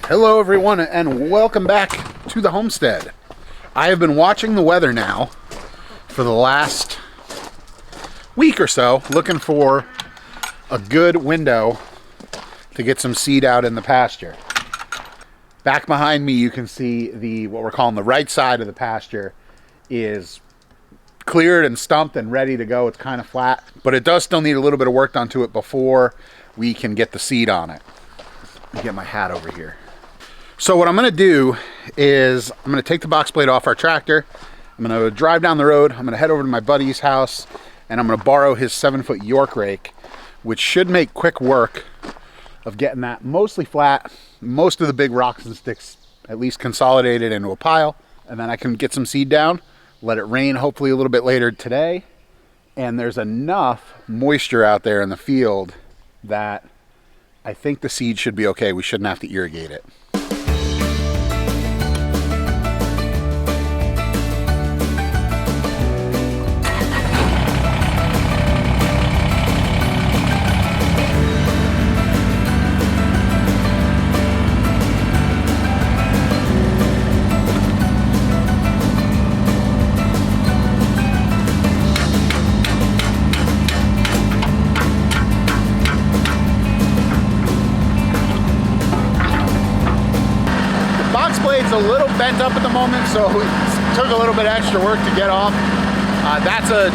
Hello everyone and welcome back to the homestead. I have been watching the weather now for the last week or so, looking for a good window to get some seed out in the pasture. Back behind me you can see what we're calling the right side of the pasture is cleared and stumped and ready to go. It's kind of flat, but it does still need a little bit of work done to it before we can get the seed on it. Let me get my hat over here. So what I'm going to do is I'm going to take the box blade off our tractor. I'm going to drive down the road. I'm going to head over to my buddy's house and I'm going to borrow his 7-foot York rake, which should make quick work of getting that mostly flat, most of the big rocks and sticks at least consolidated into a pile, and then I can get some seed down, let it rain hopefully a little bit later today, and there's enough moisture out there in the field that I think the seed should be okay. We shouldn't have to irrigate it. A little bent up at the moment, so it took a little bit extra work to get off. That's a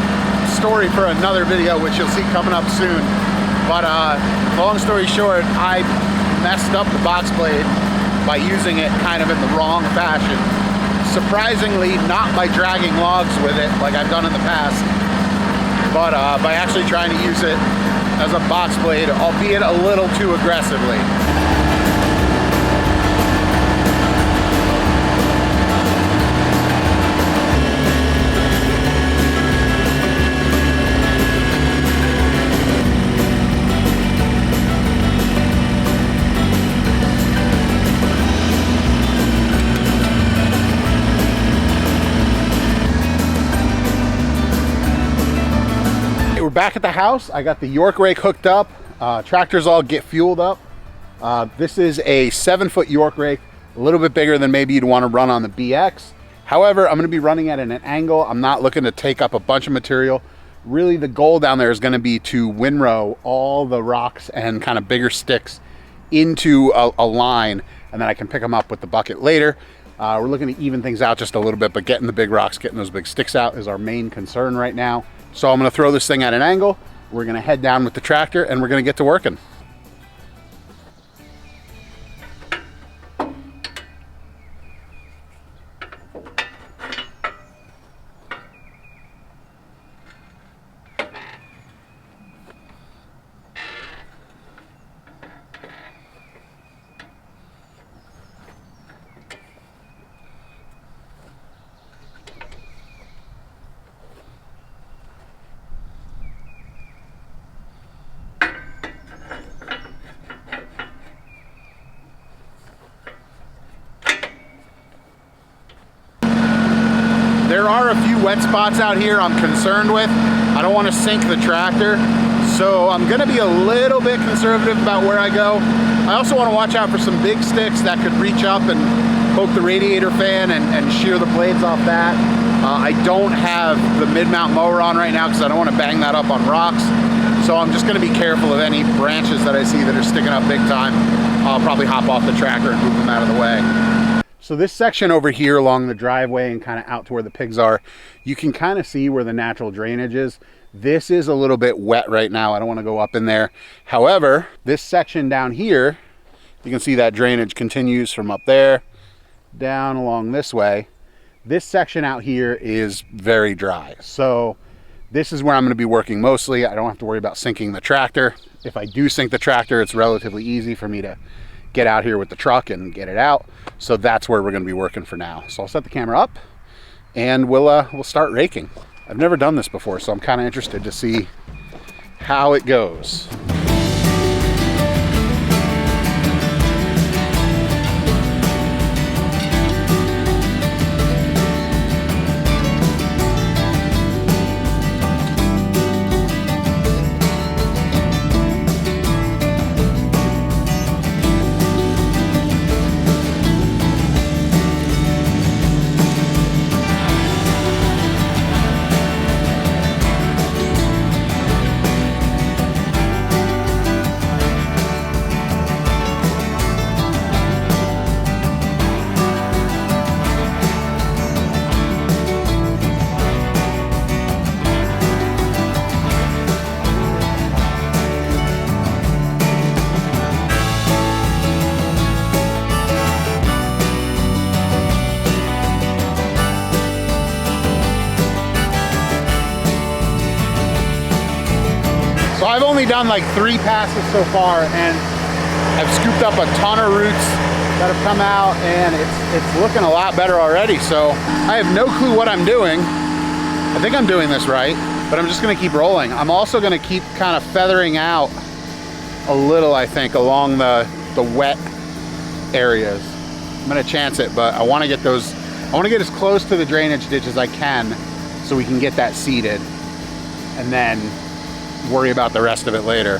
story for another video, which you'll see coming up soon. But long story short, I messed up the box blade by using it kind of in the wrong fashion. Surprisingly, not by dragging logs with it like I've done in the past, but by actually trying to use it as a box blade, albeit a little too aggressively. We're back at the house. I got the York rake hooked up. Tractors all get fueled up. This is a 7-foot York rake, a little bit bigger than maybe you'd want to run on the BX. However, I'm going to be running at an angle. I'm not looking to take up a bunch of material. Really, the goal down there is going to be to windrow all the rocks and kind of bigger sticks into a line, and then I can pick them up with the bucket later. We're looking to even things out just a little bit, but getting the big rocks, getting those big sticks out is our main concern right now. So I'm going to throw this thing at an angle. We're going to head down with the tractor and we're going to get to working. There are a few wet spots out here I'm concerned with. I don't want to sink the tractor, so I'm going to be a little bit conservative about where I go. I also want to watch out for some big sticks that could reach up and poke the radiator fan and shear the blades off that. I don't have the mid-mount mower on right now because I don't want to bang that up on rocks. So I'm just going to be careful of any branches that I see that are sticking up big time. I'll probably hop off the tractor and move them out of the way. So this section over here along the driveway and kind of out to where the pigs are, you can kind of see where the natural drainage is. This is a little bit wet right now. I don't want to go up in there. However, this section down here, you can see that drainage continues from up there down along this way. This section out here is very dry. So this is where I'm going to be working mostly. I don't have to worry about sinking the tractor. If I do sink the tractor, it's relatively easy for me to get out here with the truck and get it out. So that's where we're going to be working for now. So I'll set the camera up and we'll start raking. I've never done this before, so I'm kind of interested to see how it goes. I've only done like 3 passes so far, and I've scooped up a ton of roots that have come out, and it's looking a lot better already. So I have no clue what I'm doing. I think I'm doing this right, but I'm just gonna keep rolling. I'm also gonna keep kind of feathering out a little, I think, along the wet areas. I'm gonna chance it, but I wanna get those, I wanna get as close to the drainage ditch as I can so we can get that seeded and then worry about the rest of it later.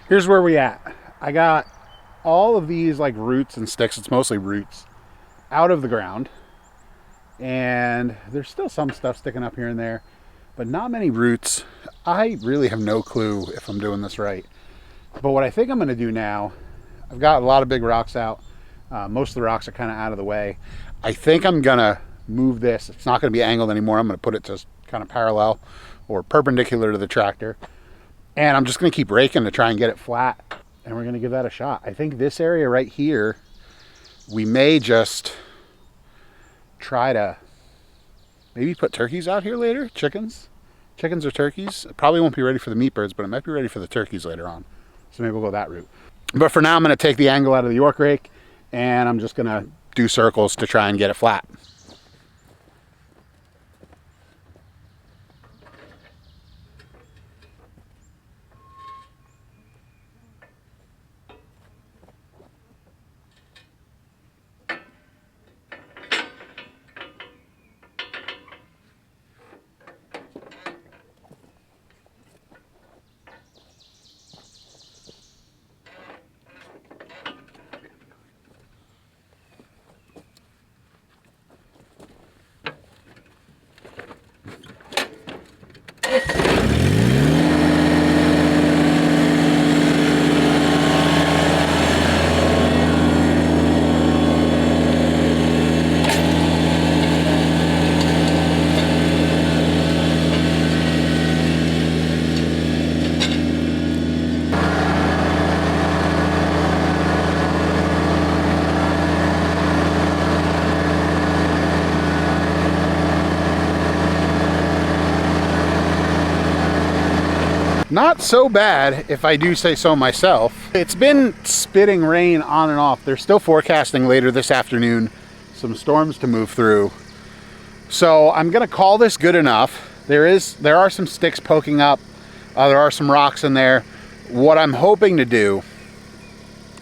Here's where we at. I got all of these like roots and sticks, it's mostly roots, out of the ground. And there's still some stuff sticking up here and there, but not many roots. I really have no clue if I'm doing this right. But what I think I'm gonna do now, I've got a lot of big rocks out. Most of the rocks are kind of out of the way. I think I'm gonna move this. It's not gonna be angled anymore. I'm gonna put it to kind of parallel or perpendicular to the tractor. And I'm just gonna keep raking to try and get it flat, and we're gonna give that a shot. I think this area right here, we may just try to maybe put turkeys out here later, chickens or turkeys. It probably won't be ready for the meat birds, but it might be ready for the turkeys later on. So maybe we'll go that route. But for now, I'm gonna take the angle out of the York rake, and I'm just gonna do circles to try and get it flat. Not so bad, if I do say so myself. It's been spitting rain on and off. They're still forecasting later this afternoon some storms to move through. So I'm gonna call this good enough. There are some sticks poking up. There are some rocks in there. What I'm hoping to do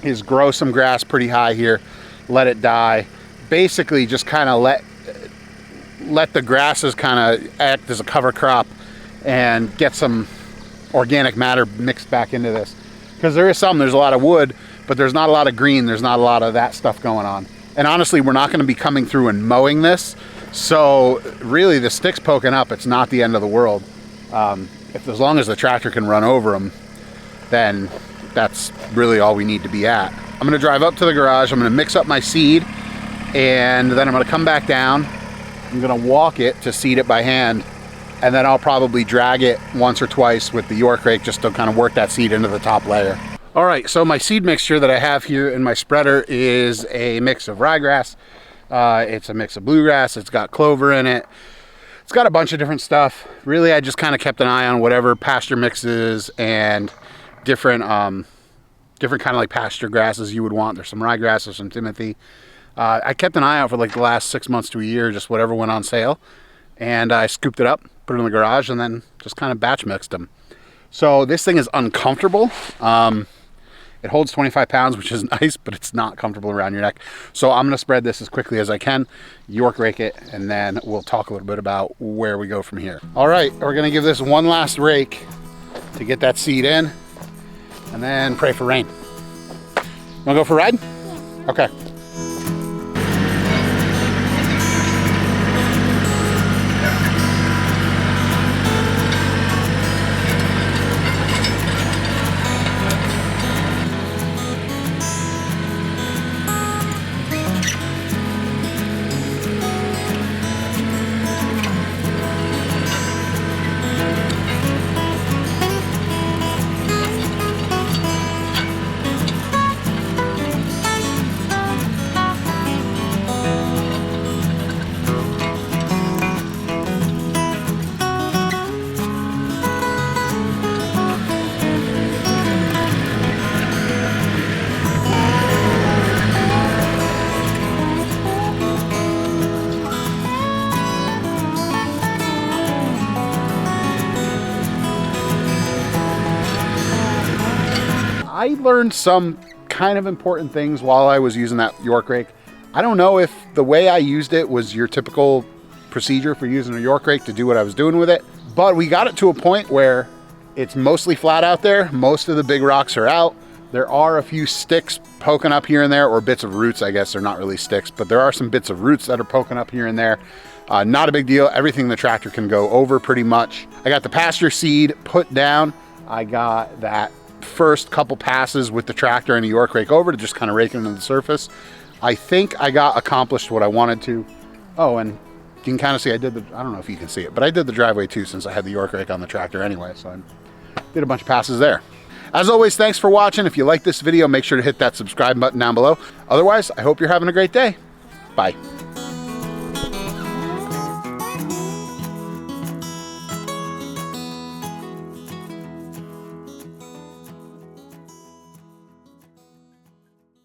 is grow some grass pretty high here, let it die. Basically just kind of let the grasses kind of act as a cover crop and get some organic matter mixed back into this. Because there's a lot of wood, but there's not a lot of green. There's not a lot of that stuff going on. And honestly, we're not going to be coming through and mowing this. So really the sticks poking up, it's not the end of the world. As long as the tractor can run over them, then that's really all we need to be at. I'm going to drive up to the garage. I'm going to mix up my seed, and then I'm going to come back down. I'm going to walk it to seed it by hand, and then I'll probably drag it once or twice with the York rake just to kind of work that seed into the top layer. All right, so my seed mixture that I have here in my spreader is a mix of ryegrass. It's a mix of bluegrass. It's got clover in it. It's got a bunch of different stuff. Really, I just kind of kept an eye on whatever pasture mixes and different kind of like pasture grasses you would want. There's some ryegrass, there's some timothy. I kept an eye out for like the last 6 months to a year, just whatever went on sale. And I scooped it up, put it in the garage, and then just kind of batch mixed them. So this thing is uncomfortable. It holds 25 pounds, which is nice, but it's not comfortable around your neck. So I'm gonna spread this as quickly as I can, York rake it, and then we'll talk a little bit about where we go from here. All right, we're gonna give this one last rake to get that seed in, and then pray for rain. Wanna go for a ride? Yeah. Okay. I learned some kind of important things while I was using that York rake. I don't know if the way I used it was your typical procedure for using a York rake to do what I was doing with it, but we got it to a point where it's mostly flat out there. Most of the big rocks are out. There are a few sticks poking up here and there, or bits of roots, I guess. They're not really sticks, but there are some bits of roots that are poking up here and there. Not a big deal. Everything the tractor can go over pretty much. I got the pasture seed put down. I got that first couple passes with the tractor and a York rake over to just kind of rake it into the surface. I think I got accomplished what I wanted to. Oh, and you can kind of see I don't know if you can see it, but I did the driveway too since I had the York rake on the tractor anyway, so I did a bunch of passes there. As always, thanks for watching. If you like this video, make sure to hit that subscribe button down below. Otherwise, I hope you're having a great day. Bye.